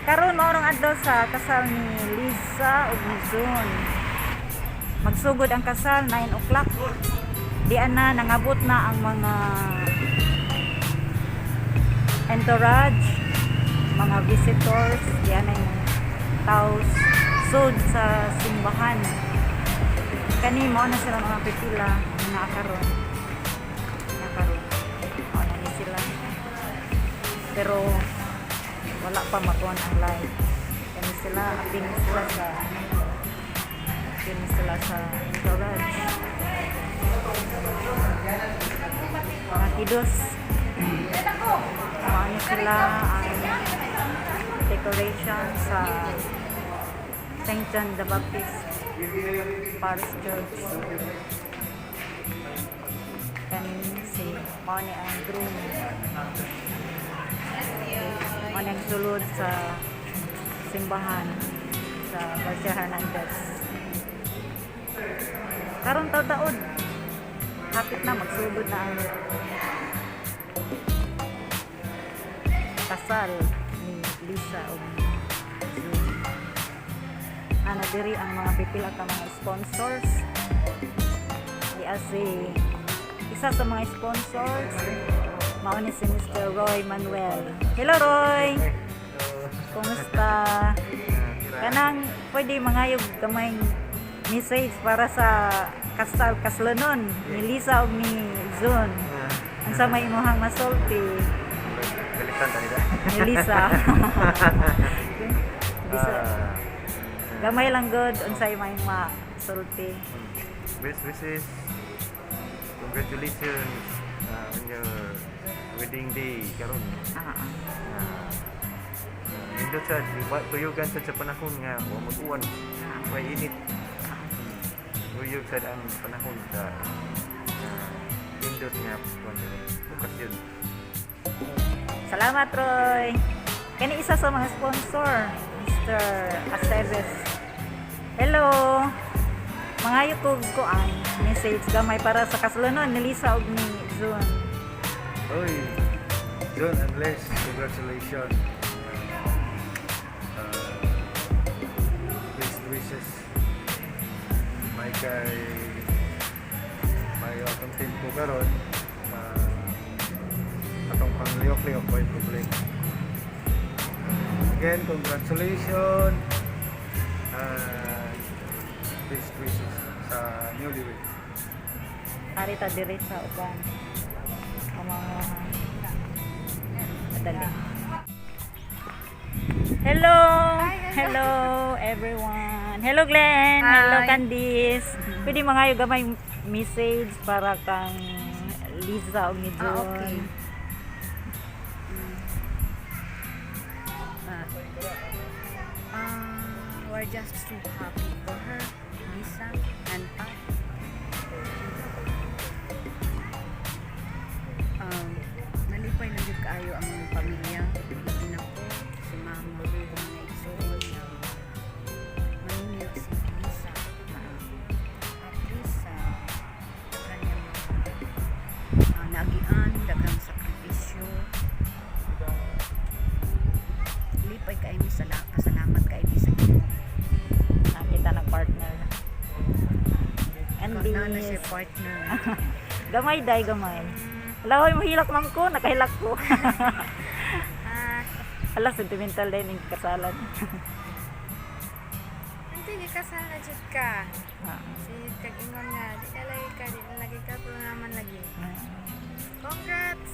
Karon maurang adlaw sa kasal ni Lisa ug ni Jun. Magsugod ang kasal 9 o'clock. Di ana nangabot na ang mga entourage, mga visitors, di ana yung tao sud sa simbahan. Kani mo na sila mga pipila na karon. O na ni sila. Pero wala pa makuha ang live. Kani sila aping sila sa entourage. Mga kidos. Ano sila ang decoration sa St. John the Baptist Parish Church. Kani si Mani ang groom. Mani ang sulod sa simbahan sa Garcia Hernandez. Karon taon hapit na magsugod na ang kasal ni Lisa o Jun. Ana diri ang mga pipila ka mga sponsors. Isa sa mga sponsors mao ni si Mr. Roy Manuel. Hello Roy. Kumusta? Kanang pwede mangayog kamay message para sa kaslonon ni Lisa ug ni Jun. Unsa may imuhang masulti? Ni Lisa. Gamay lang good unsay may masulti. Best wishes. Congratulations on your wedding day karon. Indot sad tuyugan sad sa panahon nga wa mag-uwan. Way init. Tuyog sad ang panahon sa indot nga okasyon. Salamat Roy. Kani isa sa mga sponsor, Mr. Aceves. Hello. Mga YouTube ko ang message gamay para sa kasalonon ni Lisa ug ni Jun. Oy, Jun and Les, congratulations. Best wishes. May atong team ko karon. Atong pangliyok-liyok ko yung public. Again, congratulations. Best wishes sa newlywed. Ari ta diri sa uban. Ang mga madali. Hello. Hello everyone. Hello Glenn. Hi. Hello Candice. Pwede mangayo gamay message para kang Lisa ug ni Jun. Okay. We're just so happy for her, Lisa and Pat. Nalipay lang yung kaayo ang pamilya. Ilipin ako, si Mama, mga igsoon na manuniyog si Lisa. At Lisa, kanyang naagian, dagang sakripisyo. Lipay kay mi salamat kay mi sa Ginoo. Kita na partner. And Na siya partner. gamay day gamay. Wala mo hilak man ko, nakahilak ko. Hala sentimental din yung kasalan. Hindi kasana jud ka. Ah. Si kag-ingon nga, di ka lagi ka pero naman lagi. Congrats.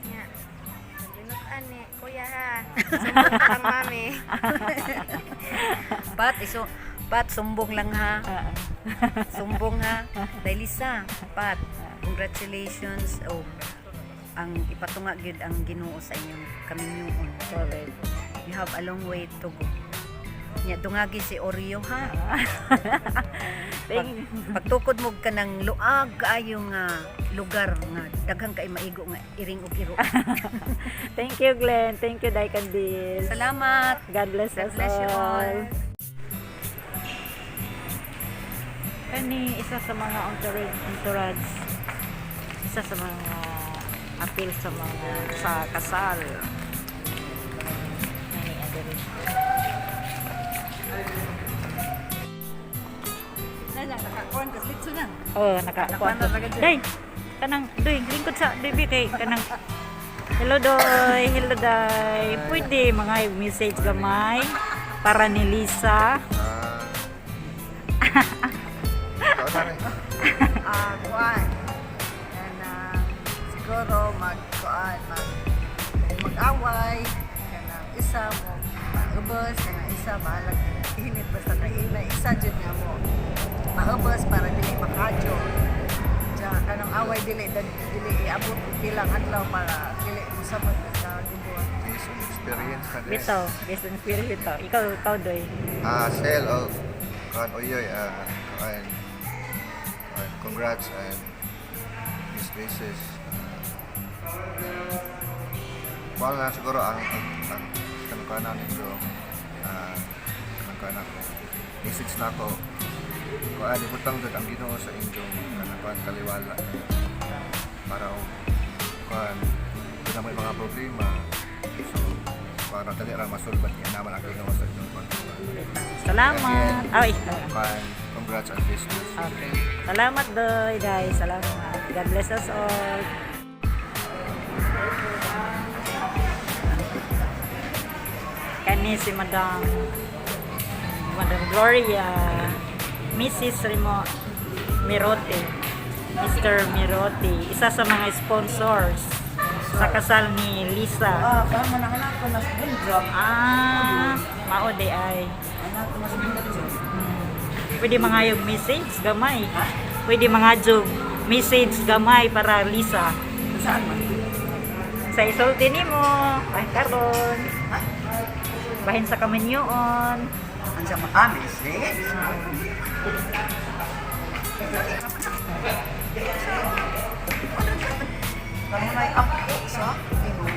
Nya. Binutan ni kuya ha. Sumbong kang mami. Pat, sumbong lang ha. Sumbong ha. Dahil Lisa, Pat, congratulations. Ang ipatunga gyud ang Ginoo sa inyong kaminyoon. Correct. You have a long way to go. Nya dungagi si Oreo ha. Pagtukod mo ka ng luag kaayo nga lugar nga daghang kay maigo nga iring ug iro. Thank you Glenn. Thank you Day Candice. Salamat. God bless God us bless you all. Kani isa sa mga entourage, isa sa mga appeal sa mga sa kasal. Kani adiri. Oh, nakakuha ko. Day, kanang, doy, lingkod sa, doy, kay, kanang, hello, doy, hello, day. Pwede, mga message gamay para ni Lisa. Kuan. Yan siguro mag-away. Kanang isa mo maubos, kanang isa balag init basta na isa jud nga mo. Maubos para dili makadyo. Tsaka kanang away dili iabot bilang adlaw para dili usamot sa gubon. Experience na din. Bitaw, based on spirit bitaw. Ikaw, doy. Sel, kan Oyoy, congrats and Miss Graces. Wala na siguro ang kanukanan nito, kanukanan ko. Message na ko, kung ibutang doon ang Ginoo sa inyong kanukanan kaliwala. Para kung na may mga problema, so para dali ra masulbat niya naman ang Ginoo sa inyong kanukanan. Salamat. Ay, Congrats and business. okay. Salamat, doy, guys. Salamat. God bless us all. Kani si Madam Gloria, Mrs. Mirote, Mr. Mirote, isa sa mga sponsors sa kasal ni Lisa. Parang anak ko na syndrome. Mao de ay. Anak ko na syndrome. Pwede mga yung message gamay. Pwede mga jog message gamay para Lisa. Saan man? Sa isulti nimo, ay karon. Bahin sa kaminyoon. Ang sa makamis, eh? Kamu na i-upload sa Ginoo.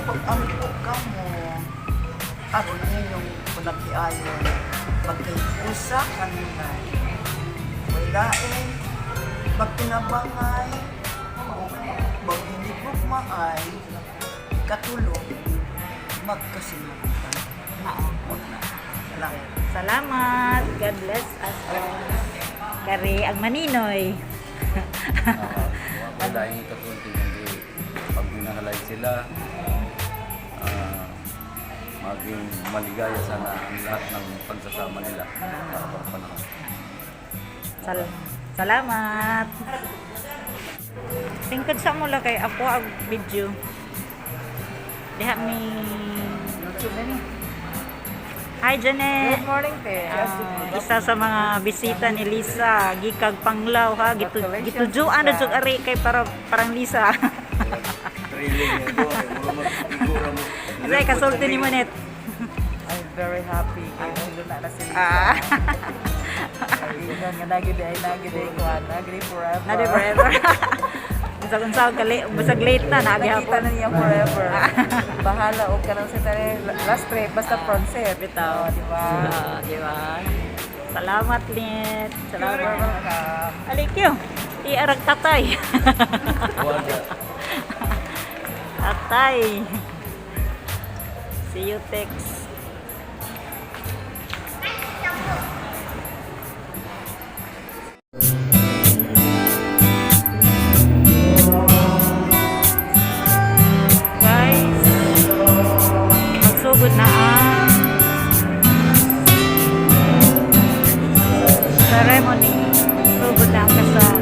Pag-upload ka mo, aron ninyong panagiayon, pagkikusa kanina, walain, pagtinabangay, pag-inipog maay, katulong, magkasimutan. Salamat. Salamat. God bless us all. Kari ang maninoy. Dahil katulti hindi pag minahalay sila, maging maligaya sana ang lahat ng pagsasama nila para panahon. Salamat. Tingkad sa mula kay ako ang video. Diha mi Hi, Janet. Good morning, te. Isa sa mga bisita ni Lisa, gikag Panglaw ha, gitujuan na jud ari kay parang Lisa. Thrilling yan doon. Figura mo. Kasi kasulti ni Monet. I'm very happy. Kaya nandun na si Lisa. Kailan nga nagide ko, nagide forever. Nadi forever. Bisag basag late na Nakita naghihapon na niya forever. Bahala o ka lang sa tali. Last trip, basta front set. bitaw. Di ba? Di ba? Salamat, Net. Salamat. Welcome. Alikyo. Iarag tatay. Wala. Tatay. See you text. Guys, magsugod na ang ceremony. Sugod na ang kasal.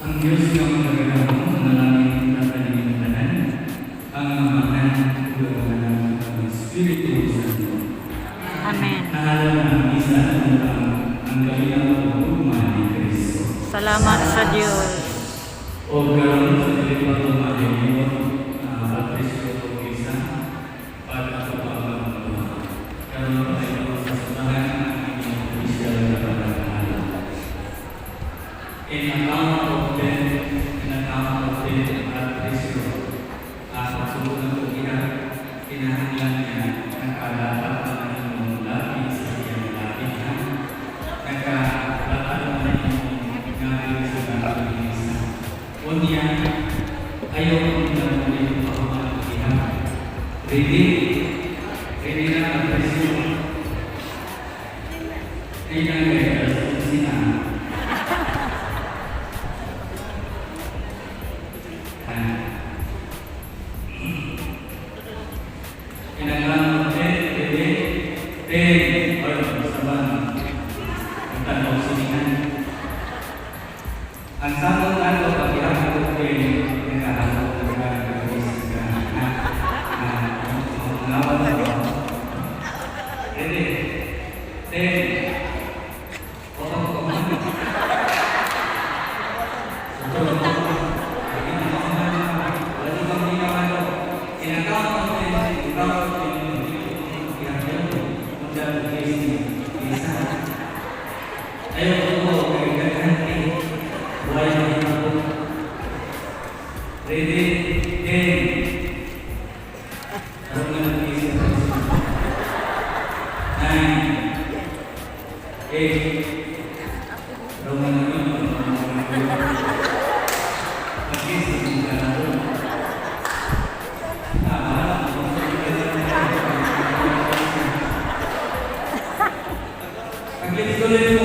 Ang Diyos na magagawang manalangin na kanilimutan, ang mamahan ng Espiritu Santo. Amen. Nahalan ang isa ang kalinaw ng ugma ni Kristo. Salamat sa Diyos. O karoon sa kalinaw ng mahinyo, Patricio Pisa, para sa pamamahala. Karoon tayo sa samahan ng inyong opisyal na pagkakahala. In account of Patricio, pagsubukan ko kinahanglan niya nakalapat na inyong lapis sa iyong lapis na nakalapat na inyong gagawin sa gagawin isa. Unya, ayaw kong gagawin yung pagmamagkihan. Ready? Ready na Patricio? Ready na kayo sa kusina. Ang sabong ato pagkihapon ko ay nagkahapon ng gagawin sa nawan na ready? 10 Ang